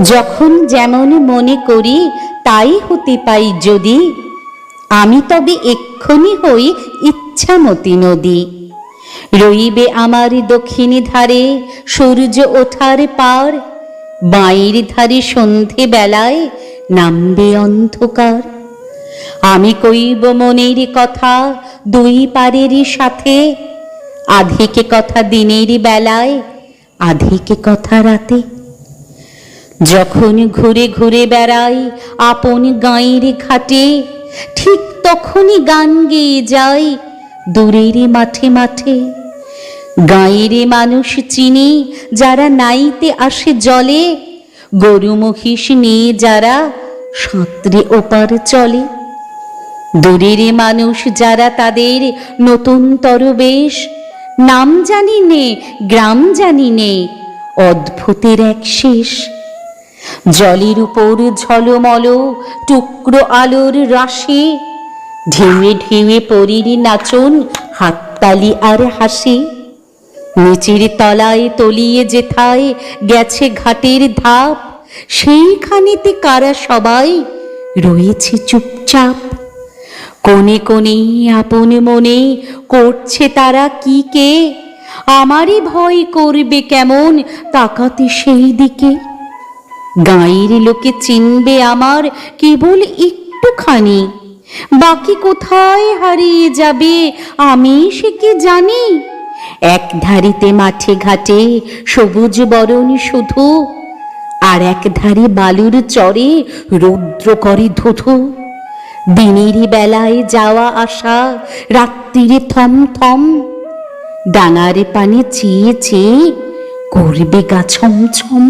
যখন যেমন মনে করি তাই হতে পাই যদি, আমি তবে এক্ষুনি হই ইচ্ছামতী নদী। রইবে আমার দক্ষিণ ধারে সূর্য ওঠার পার, বাঁয়ের ধারে সন্ধে বেলায় নামবে অন্ধকার। আমি কইব মনের কথা দুই পারের সাথে, আধিকে কথা দিনের বেলায়, আধিকে কথা রাতে। যখন ঘুরে ঘুরে বেড়াই আপন গাঁয়ের ঘাটে, ঠিক তখনই গান গেয়ে যাই দূরের মাঠে মাঠে। গাঁয়ের মানুষ চিনি যারা নাইতে আসে জলে, গরু মহিষ নিয়ে যারা সাঁতরে ওপার চলে। দূরের মানুষ যারা তাদের নতুন তরবেশ, নাম জানি নে গ্রাম জানি নে, অদ্ভুতের এক শেষ। জলের উপর ঝলমল টুকরো আলোর রাশি, ঢেউয়ে ঢেউয়ে পরীর নাচন, হাততালি আর হাসি। নিচের তলায় তলিয়ে যেথায় গেছে ঘাটের ধাপ, সেইখানেতে কারা সবাই রয়েছে চুপচাপ। কোণে কোণে আপন মনে করছে তারা কি কে, আমারই ভয় করবে কেমন তাকাতে সেই দিকে। গাঁয়ের লোকে চিনবে আমার কেবল একটুখানি, বাকি কোথায় হারিয়ে যাবে আমি সে কি জানি। এক ধারিতে মাঠে ঘাটে সবুজ বরণ শুধু, আর এক ধারে বালুর চরে রৌদ্র করে ধুধু। দিনের বেলায় যাওয়া আসা, রাত্রিরে থম থম, ডাঙার পানে চেয়ে চেয়ে করবে গা ছমছম।